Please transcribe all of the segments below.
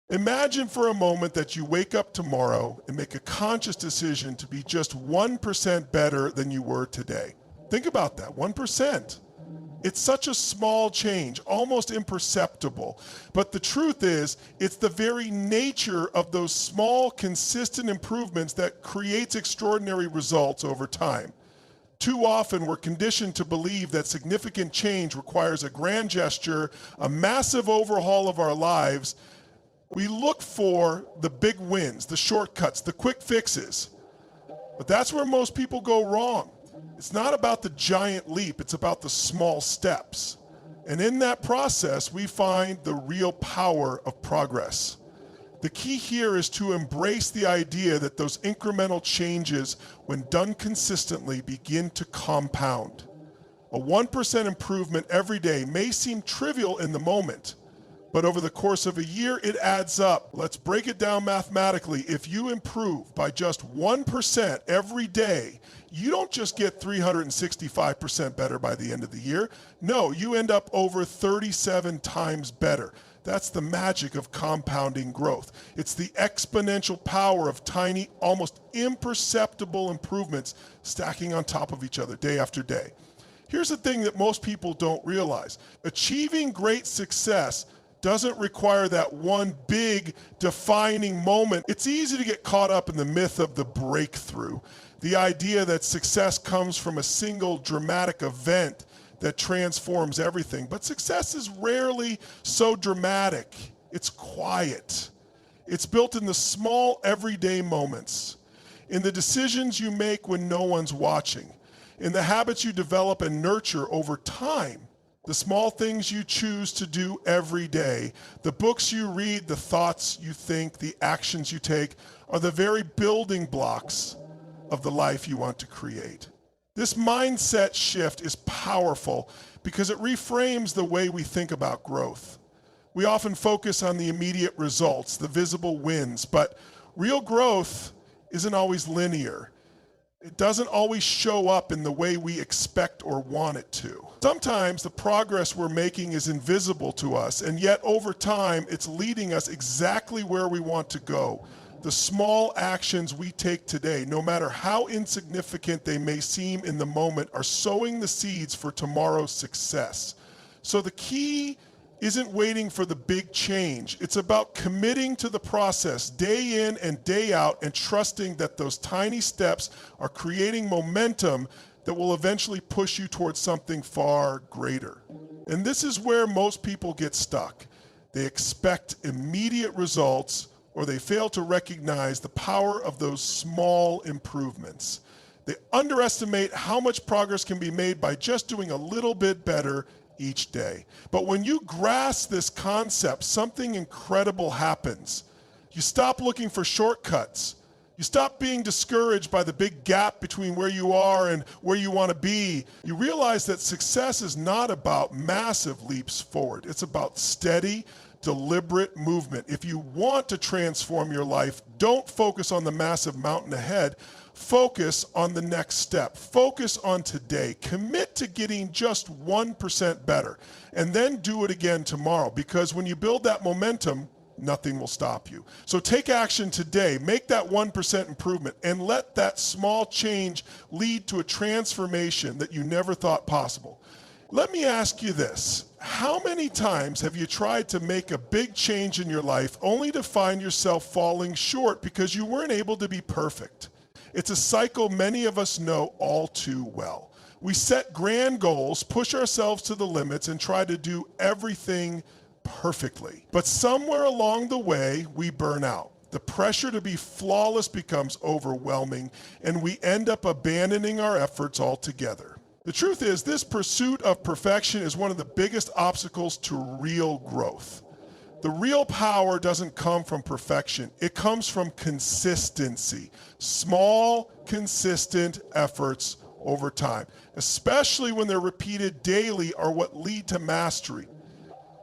Imagine for a moment that you wake up tomorrow and make a conscious decision to be just 1% better than you were today. Think about that, 1%. It's such a small change, almost imperceptible. But the truth is, it's the very nature of those small, consistent improvements that creates extraordinary results over time. Too often, we're conditioned to believe that significant change requires a grand gesture, a massive overhaul of our lives. We look for the big wins, the shortcuts, the quick fixes. But that's where most people go wrong. It's not about the giant leap, it's about the small steps. And in that process, we find the real power of progress. The key here is to embrace the idea that those incremental changes, when done consistently, begin to compound. A 1% improvement every day may seem trivial in the moment, but over the course of a year, it adds up. Let's break it down mathematically. If you improve by just 1% every day, you don't just get 365% better by the end of the year. No, you end up over 37 times better. That's the magic of compounding growth. It's the exponential power of tiny, almost imperceptible improvements stacking on top of each other day after day. Here's the thing that most people don't realize. Achieving great success doesn't require that one big defining moment. It's easy to get caught up in the myth of the breakthrough, the idea that success comes from a single dramatic event that transforms everything. But success is rarely so dramatic. It's quiet. It's built in the small everyday moments, in the decisions you make when no one's watching, in the habits you develop and nurture over time. The small things you choose to do every day, the books you read, the thoughts you think, the actions you take, are the very building blocks of the life you want to create. This mindset shift is powerful because it reframes the way we think about growth. We often focus on the immediate results, the visible wins, but real growth isn't always linear. It doesn't always show up in the way we expect or want it to. Sometimes the progress we're making is invisible to us, and yet over time, it's leading us exactly where we want to go. The small actions we take today, no matter how insignificant they may seem in the moment, are sowing the seeds for tomorrow's success. So the key isn't waiting for the big change. It's about committing to the process day in and day out and trusting that those tiny steps are creating momentum that will eventually push you towards something far greater. And this is where most people get stuck. They expect immediate results, or they fail to recognize the power of those small improvements. They underestimate how much progress can be made by just doing a little bit better each day. But when you grasp this concept, something incredible happens. You stop looking for shortcuts. You stop being discouraged by the big gap between where you are and where you want to be. You realize that success is not about massive leaps forward. It's about steady, deliberate movement. If you want to transform your life, don't focus on the massive mountain ahead. Focus on the next step. Focus on today. Commit to getting just 1% better, and then do it again tomorrow, because when you build that momentum, nothing will stop you. So take action today. Make that 1% improvement, and let that small change lead to a transformation that you never thought possible. Let me ask you this. How many times have you tried to make a big change in your life only to find yourself falling short because you weren't able to be perfect? It's a cycle many of us know all too well. We set grand goals, push ourselves to the limits, and try to do everything perfectly. But somewhere along the way, we burn out. The pressure to be flawless becomes overwhelming, and we end up abandoning our efforts altogether. The truth is, this pursuit of perfection is one of the biggest obstacles to real growth. The real power doesn't come from perfection. It comes from consistency. Small, consistent efforts over time, especially when they're repeated daily, are what lead to mastery.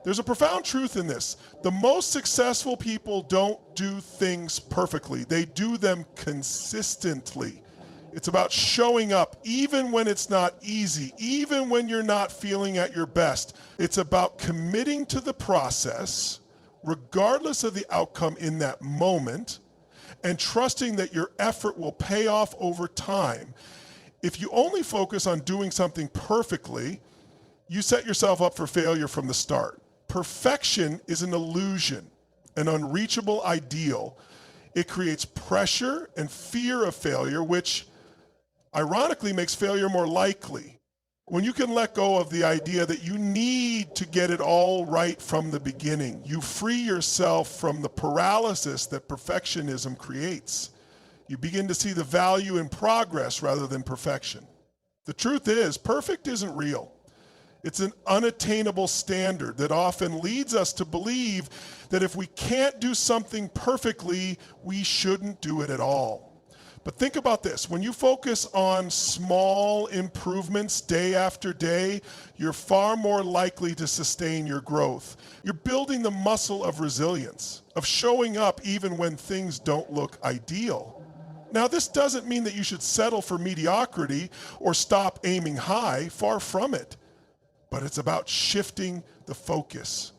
There's a profound truth in this. The most successful people don't do things perfectly. They do them consistently. It's about showing up even when it's not easy, even when you're not feeling at your best. It's about committing to the process, regardless of the outcome in that moment, and trusting that your effort will pay off over time. If you only focus on doing something perfectly, you set yourself up for failure from the start. Perfection is an illusion, an unreachable ideal. It creates pressure and fear of failure, which ironically makes failure more likely. When you can let go of the idea that you need to get it all right from the beginning, you free yourself from the paralysis that perfectionism creates. You begin to see the value in progress rather than perfection. The truth is, perfect isn't real. It's an unattainable standard that often leads us to believe that if we can't do something perfectly, we shouldn't do it at all. But think about this. When you focus on small improvements day after day, you're far more likely to sustain your growth. You're building the muscle of resilience, of showing up even when things don't look ideal. Now, this doesn't mean that you should settle for mediocrity or stop aiming high, far from it. But it's about shifting the focus.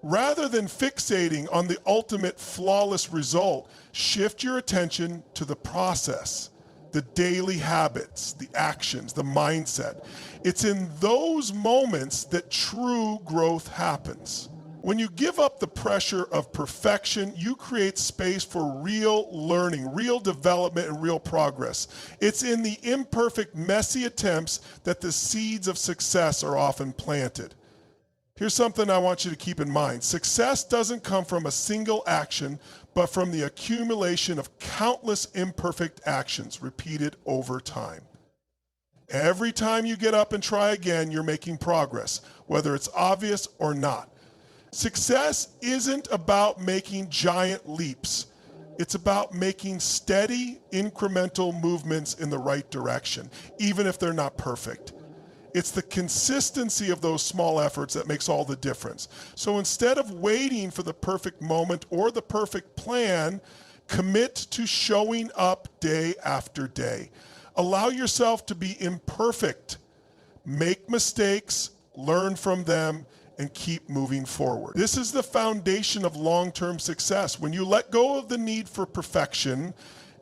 Rather than fixating on the ultimate flawless result, shift your attention to the process, the daily habits, the actions, the mindset. It's in those moments that true growth happens. When you give up the pressure of perfection, you create space for real learning, real development, and real progress. It's in the imperfect, messy attempts that the seeds of success are often planted. Here's something I want you to keep in mind. Success doesn't come from a single action, but from the accumulation of countless imperfect actions repeated over time. Every time you get up and try again, you're making progress, whether it's obvious or not. Success isn't about making giant leaps. It's about making steady, incremental movements in the right direction, even if they're not perfect. It's the consistency of those small efforts that makes all the difference. So instead of waiting for the perfect moment or the perfect plan, commit to showing up day after day. Allow yourself to be imperfect. Make mistakes, learn from them, and keep moving forward. This is the foundation of long-term success. When you let go of the need for perfection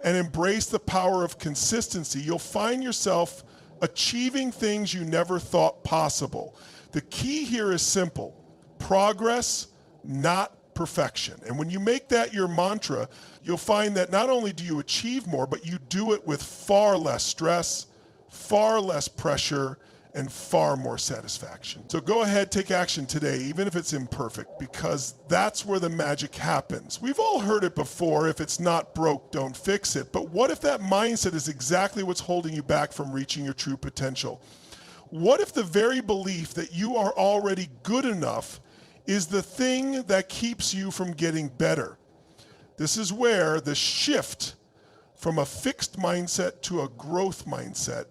and embrace the power of consistency, you'll find yourself achieving things you never thought possible. The key here is simple: progress, not perfection. And when you make that your mantra, you'll find that not only do you achieve more, but you do it with far less stress, far less pressure, and far more satisfaction. So go ahead, take action today, even if it's imperfect, because that's where the magic happens. We've all heard it before: if it's not broke, don't fix it. But what if that mindset is exactly what's holding you back from reaching your true potential? What if the very belief that you are already good enough is the thing that keeps you from getting better? This is where the shift from a fixed mindset to a growth mindset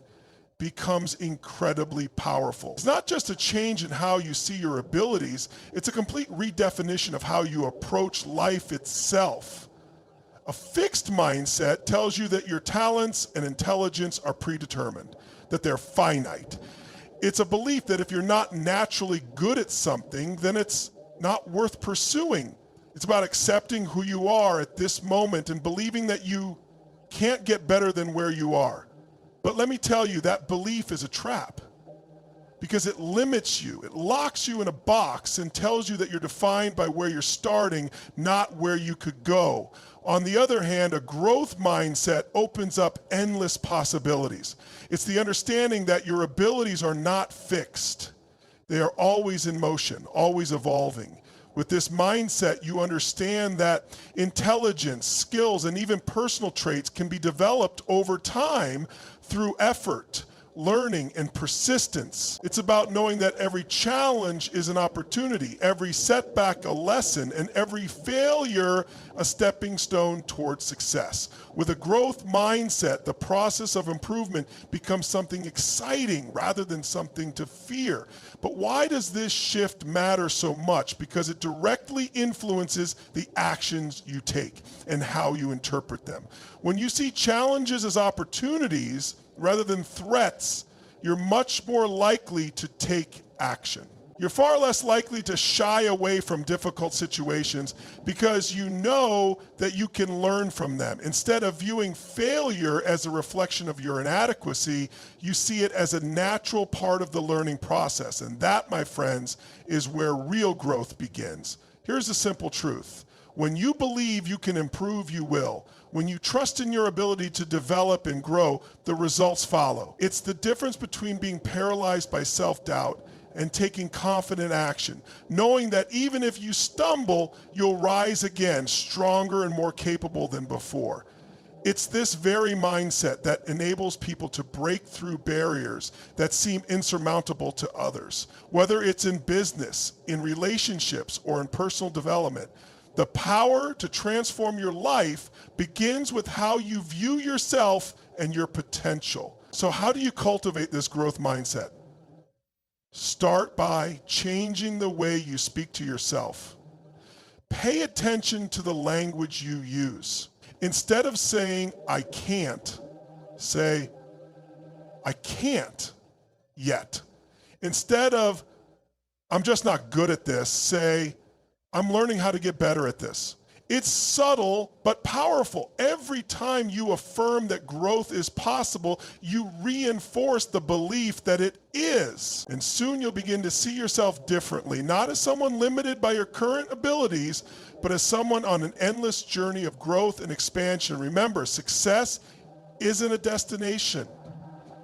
becomes incredibly powerful. It's not just a change in how you see your abilities, it's a complete redefinition of how you approach life itself. A fixed mindset tells you that your talents and intelligence are predetermined, that they're finite. It's a belief that if you're not naturally good at something, then it's not worth pursuing. It's about accepting who you are at this moment and believing that you can't get better than where you are. But let me tell you, that belief is a trap, because it limits you. It locks you in a box and tells you that you're defined by where you're starting, not where you could go. On the other hand, a growth mindset opens up endless possibilities. It's the understanding that your abilities are not fixed. They are always in motion, always evolving. With this mindset, you understand that intelligence, skills, and even personal traits can be developed over time through effort, learning, and persistence. It's about knowing that every challenge is an opportunity, every setback a lesson, and every failure a stepping stone towards success. With a growth mindset, the process of improvement becomes something exciting rather than something to fear. But why does this shift matter so much? Because it directly influences the actions you take and how you interpret them. When you see challenges as opportunities rather than threats, you're much more likely to take action. You're far less likely to shy away from difficult situations because you know that you can learn from them. Instead of viewing failure as a reflection of your inadequacy, you see it as a natural part of the learning process. And that, my friends, is where real growth begins. Here's the simple truth. When you believe you can improve, you will. When you trust in your ability to develop and grow, the results follow. It's the difference between being paralyzed by self-doubt and taking confident action, knowing that even if you stumble, you'll rise again, stronger and more capable than before. It's this very mindset that enables people to break through barriers that seem insurmountable to others. Whether it's in business, in relationships, or in personal development, the power to transform your life begins with how you view yourself and your potential. So how do you cultivate this growth mindset? Start by changing the way you speak to yourself. Pay attention to the language you use. Instead of saying, I can't, say, I can't yet. Instead of, I'm just not good at this, say, I'm learning how to get better at this. It's subtle but powerful. Every time you affirm that growth is possible, you reinforce the belief that it is. And soon you'll begin to see yourself differently, not as someone limited by your current abilities, but as someone on an endless journey of growth and expansion. Remember, success isn't a destination.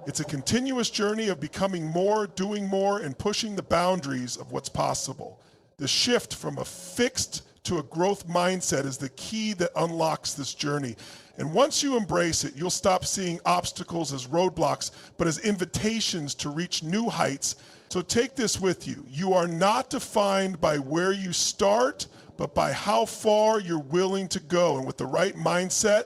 It's a continuous journey of becoming more, doing more, and pushing the boundaries of what's possible. The shift from a fixed to a growth mindset is the key that unlocks this journey. And once you embrace it, you'll stop seeing obstacles as roadblocks, but as invitations to reach new heights. So take this with you. You are not defined by where you start, but by how far you're willing to go. And with the right mindset,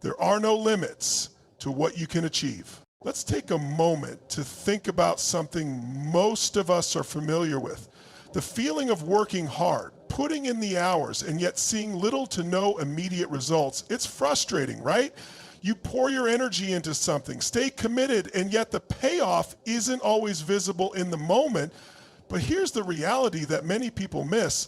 there are no limits to what you can achieve. Let's take a moment to think about something most of us are familiar with. The feeling of working hard, putting in the hours, and yet seeing little to no immediate results. It's frustrating, right? You pour your energy into something, stay committed, and yet the payoff isn't always visible in the moment. But here's the reality that many people miss.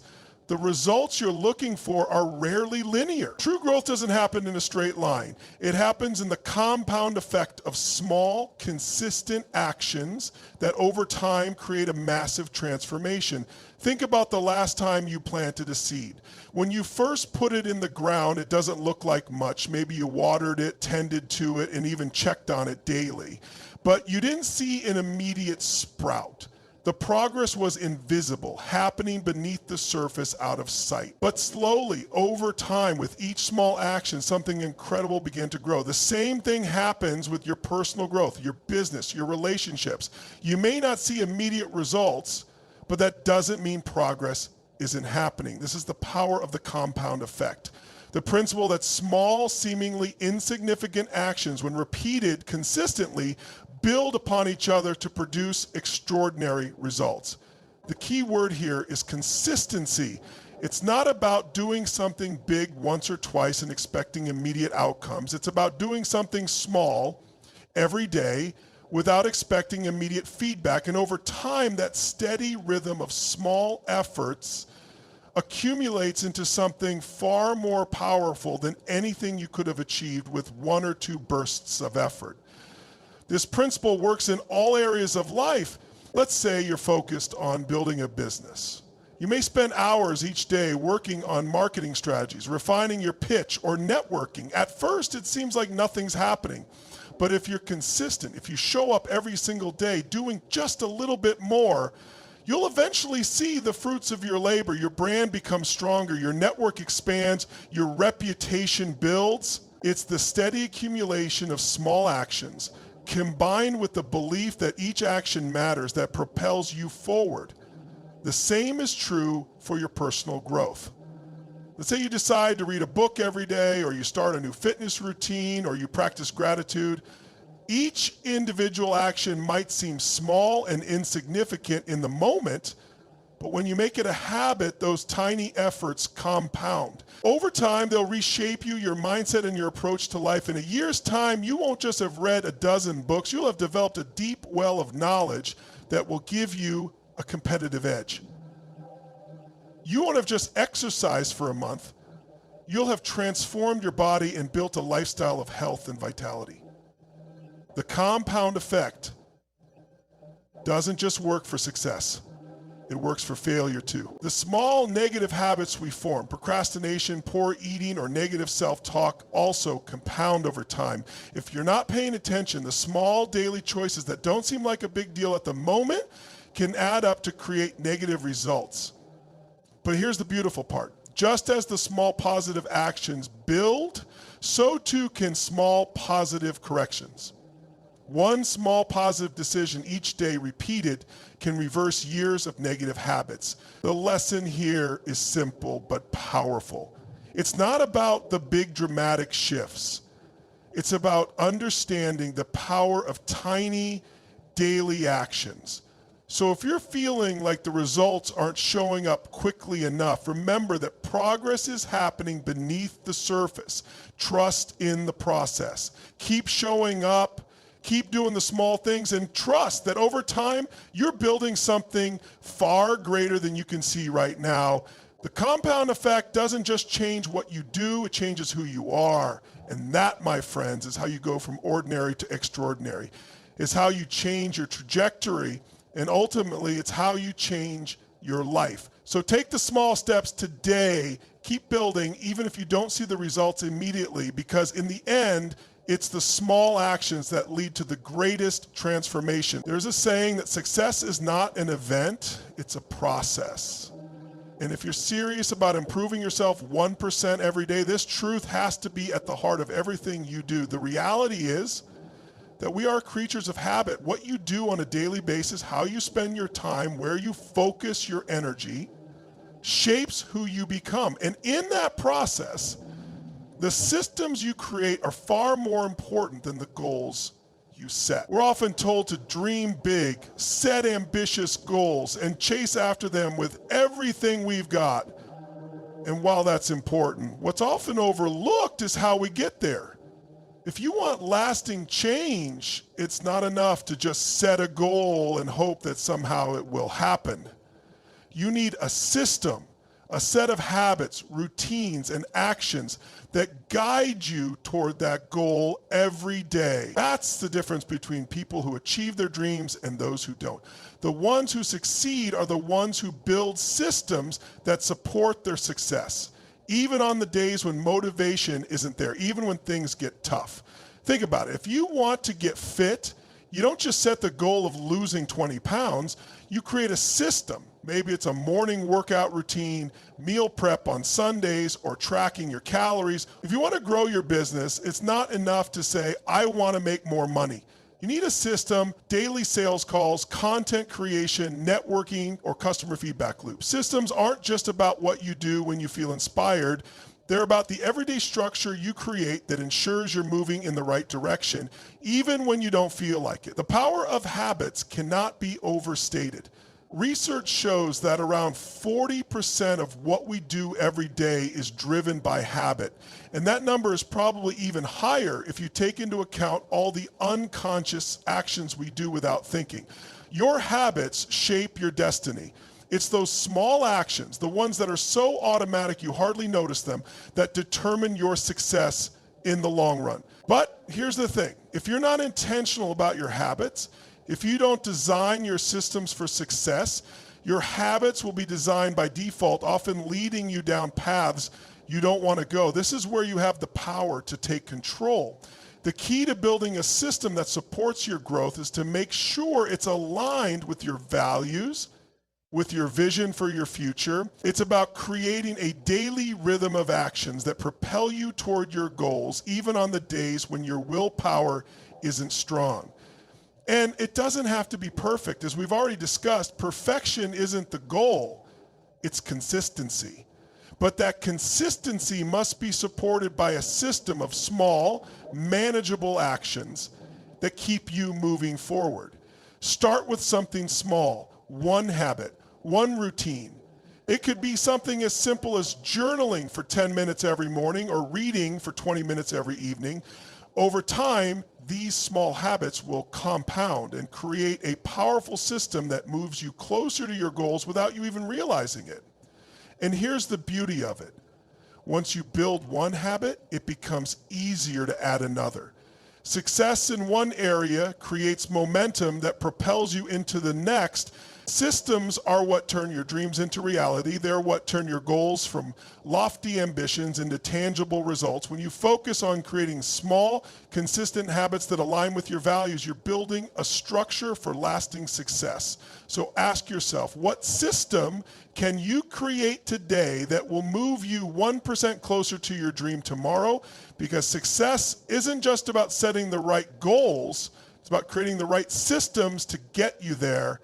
The results you're looking for are rarely linear. True growth doesn't happen in a straight line. It happens in the compound effect of small, consistent actions that over time create a massive transformation. Think about the last time you planted a seed. When you first put it in the ground, it doesn't look like much. Maybe you watered it, tended to it, and even checked on it daily. But you didn't see an immediate sprout. The progress was invisible, happening beneath the surface out of sight. But slowly, over time, with each small action, something incredible began to grow. The same thing happens with your personal growth, your business, your relationships. You may not see immediate results, but that doesn't mean progress isn't happening. This is the power of the compound effect. The principle that small, seemingly insignificant actions, when repeated consistently, build upon each other to produce extraordinary results. The key word here is consistency. It's not about doing something big once or twice and expecting immediate outcomes. It's about doing something small every day without expecting immediate feedback. And over time, that steady rhythm of small efforts accumulates into something far more powerful than anything you could have achieved with one or two bursts of effort. This principle works in all areas of life. Let's say you're focused on building a business. You may spend hours each day working on marketing strategies, refining your pitch, or networking. At first, it seems like nothing's happening. But if you're consistent, if you show up every single day doing just a little bit more, you'll eventually see the fruits of your labor. Your brand becomes stronger, your network expands, your reputation builds. It's the steady accumulation of small actions combined with the belief that each action matters that propels you forward. The same is true for your personal growth. Let's say you decide to read a book every day, or you start a new fitness routine, or you practice gratitude. Each individual action might seem small and insignificant in the moment, but when you make it a habit, those tiny efforts compound. Over time, they'll reshape you, your mindset, and your approach to life. In a year's time, you won't just have read a dozen books, you'll have developed a deep well of knowledge that will give you a competitive edge. You won't have just exercised for a month. You'll have transformed your body and built a lifestyle of health and vitality. The compound effect doesn't just work for success. It works for failure too. The small negative habits we form, procrastination, poor eating, or negative self-talk, also compound over time. If you're not paying attention, the small daily choices that don't seem like a big deal at the moment can add up to create negative results. But here's the beautiful part. Just as the small positive actions build, so too can small positive corrections. One small positive decision each day repeated can reverse years of negative habits. The lesson here is simple but powerful. It's not about the big dramatic shifts. It's about understanding the power of tiny daily actions. So if you're feeling like the results aren't showing up quickly enough, remember that progress is happening beneath the surface. Trust in the process. Keep showing up. Keep doing the small things and trust that over time, you're building something far greater than you can see right now. The compound effect doesn't just change what you do, it changes who you are. And that, my friends, is how you go from ordinary to extraordinary. It's how you change your trajectory, and ultimately, it's how you change your life. So take the small steps today, keep building, even if you don't see the results immediately, because in the end, it's the small actions that lead to the greatest transformation. There's a saying that success is not an event, it's a process. And if you're serious about improving yourself 1% every day, this truth has to be at the heart of everything you do. The reality is that we are creatures of habit. What you do on a daily basis, how you spend your time, where you focus your energy, shapes who you become. And in that process, the systems you create are far more important than the goals you set. We're often told to dream big, set ambitious goals, and chase after them with everything we've got. And while that's important, what's often overlooked is how we get there. If you want lasting change, it's not enough to just set a goal and hope that somehow it will happen. You need a system, a set of habits, routines, and actions that guide you toward that goal every day. That's the difference between people who achieve their dreams and those who don't. The ones who succeed are the ones who build systems that support their success, even on the days when motivation isn't there, even when things get tough. Think about it. If you want to get fit, you don't just set the goal of losing 20 pounds, you create a system. Maybe it's a morning workout routine, meal prep on Sundays, or tracking your calories. If you want to grow your business, it's not enough to say, I want to make more money. You need a system, daily sales calls, content creation, networking, or customer feedback loop. Systems aren't just about what you do when you feel inspired. They're about the everyday structure you create that ensures you're moving in the right direction, even when you don't feel like it. The power of habits cannot be overstated. Research shows that around 40% of what we do every day is driven by habit. And that number is probably even higher if you take into account all the unconscious actions we do without thinking. Your habits shape your destiny. It's those small actions, the ones that are so automatic you hardly notice them, that determine your success in the long run. But here's the thing, if you're not intentional about your habits, if you don't design your systems for success, your habits will be designed by default, often leading you down paths you don't want to go. This is where you have the power to take control. The key to building a system that supports your growth is to make sure it's aligned with your values, with your vision for your future. It's about creating a daily rhythm of actions that propel you toward your goals, even on the days when your willpower isn't strong. And it doesn't have to be perfect. As we've already discussed, perfection isn't the goal, it's consistency. But that consistency must be supported by a system of small, manageable actions that keep you moving forward. Start with something small, one habit, one routine. It could be something as simple as journaling for 10 minutes every morning or reading for 20 minutes every evening. Over time, these small habits will compound and create a powerful system that moves you closer to your goals without you even realizing it. And here's the beauty of it. Once you build one habit, it becomes easier to add another. Success in one area creates momentum that propels you into the next. Systems are what turn your dreams into reality. They're what turn your goals from lofty ambitions into tangible results. When you focus on creating small, consistent habits that align with your values, you're building a structure for lasting success. So ask yourself, what system can you create today that will move you 1% closer to your dream tomorrow? Because success isn't just about setting the right goals, it's about creating the right systems to get you there.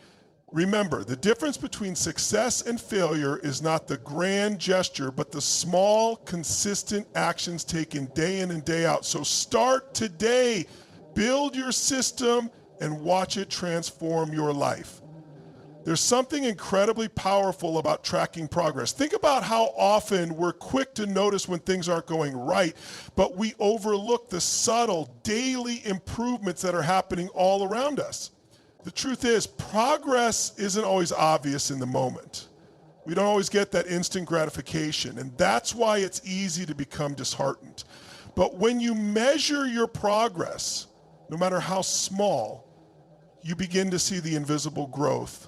Remember, the difference between success and failure is not the grand gesture, but the small, consistent actions taken day in and day out. So start today, build your system, and watch it transform your life. There's something incredibly powerful about tracking progress. Think about how often we're quick to notice when things aren't going right, but we overlook the subtle daily improvements that are happening all around us. The truth is, progress isn't always obvious in the moment. We don't always get that instant gratification, and that's why it's easy to become disheartened. But when you measure your progress, no matter how small, you begin to see the invisible growth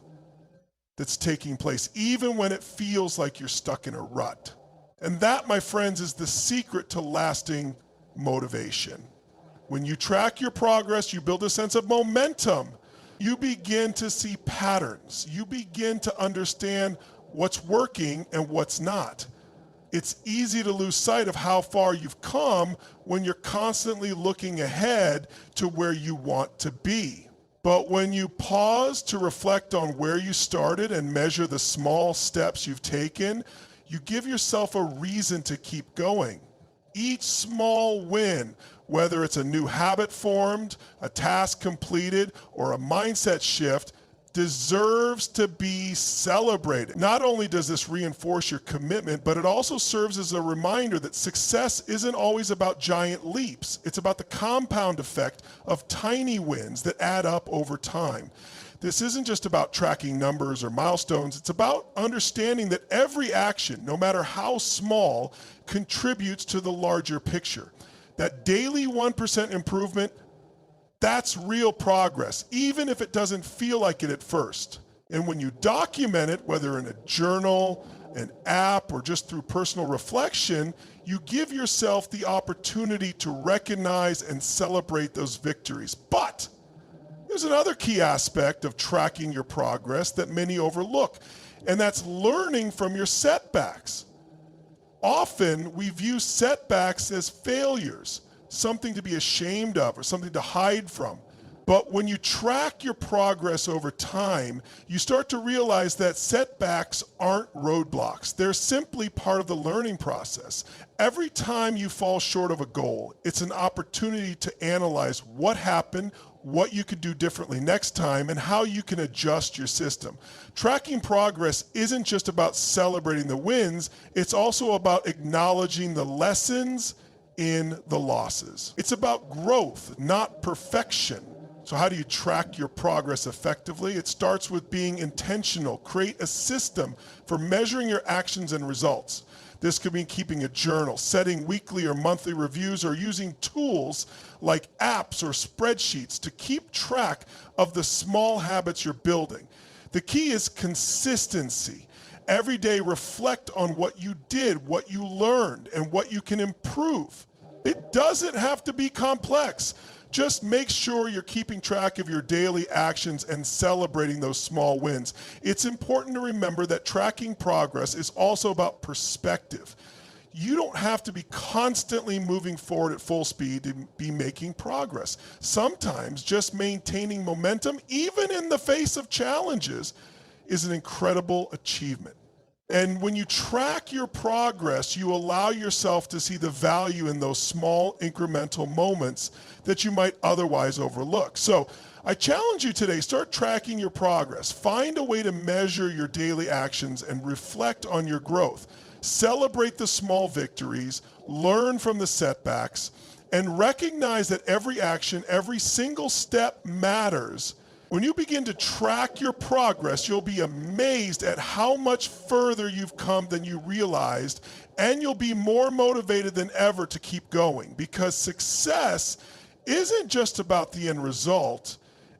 that's taking place, even when it feels like you're stuck in a rut. And that, my friends, is the secret to lasting motivation. When you track your progress, you build a sense of momentum. You begin to see patterns. You begin to understand what's working and what's not. It's easy to lose sight of how far you've come when you're constantly looking ahead to where you want to be. But when you pause to reflect on where you started and measure the small steps you've taken, you give yourself a reason to keep going. Each small win, whether it's a new habit formed, a task completed, or a mindset shift, deserves to be celebrated. Not only does this reinforce your commitment, but it also serves as a reminder that success isn't always about giant leaps. It's about the compound effect of tiny wins that add up over time. This isn't just about tracking numbers or milestones. It's about understanding that every action, no matter how small, contributes to the larger picture. That daily 1% improvement, that's real progress, even if it doesn't feel like it at first. And when you document it, whether in a journal, an app, or just through personal reflection, you give yourself the opportunity to recognize and celebrate those victories. But there's another key aspect of tracking your progress that many overlook, and that's learning from your setbacks. Often we view setbacks as failures, something to be ashamed of or something to hide from. But when you track your progress over time, you start to realize that setbacks aren't roadblocks. They're simply part of the learning process. Every time you fall short of a goal, it's an opportunity to analyze what happened, what you could do differently next time, and how you can adjust your system. Tracking progress isn't just about celebrating the wins, it's also about acknowledging the lessons in the losses. It's about growth, not perfection. So how do you track your progress effectively? It starts with being intentional. Create a system for measuring your actions and results. This could mean keeping a journal, setting weekly or monthly reviews, or using tools like apps or spreadsheets to keep track of the small habits you're building. The key is consistency. Every day reflect on what you did, what you learned, and what you can improve. It doesn't have to be complex. Just make sure you're keeping track of your daily actions and celebrating those small wins. It's important to remember that tracking progress is also about perspective. You don't have to be constantly moving forward at full speed to be making progress. Sometimes just maintaining momentum, even in the face of challenges, is an incredible achievement. And when you track your progress, you allow yourself to see the value in those small incremental moments that you might otherwise overlook. So I challenge you today, start tracking your progress. Find a way to measure your daily actions and reflect on your growth. Celebrate the small victories, learn from the setbacks, and recognize that every action, every single step matters. When you begin to track your progress, you'll be amazed at how much further you've come than you realized, and you'll be more motivated than ever to keep going, because success isn't just about the end result.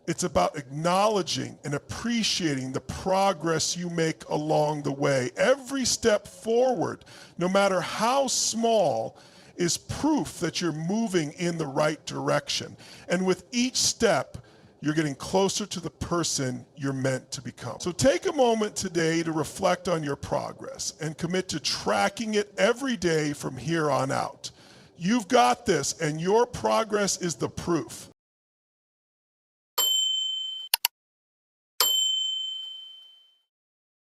It's about acknowledging and appreciating the progress you make along the way. Every step forward, no matter how small, is proof that you're moving in the right direction. And with each step, you're getting closer to the person you're meant to become. So take a moment today to reflect on your progress and commit to tracking it every day from here on out. You've got this, and your progress is the proof.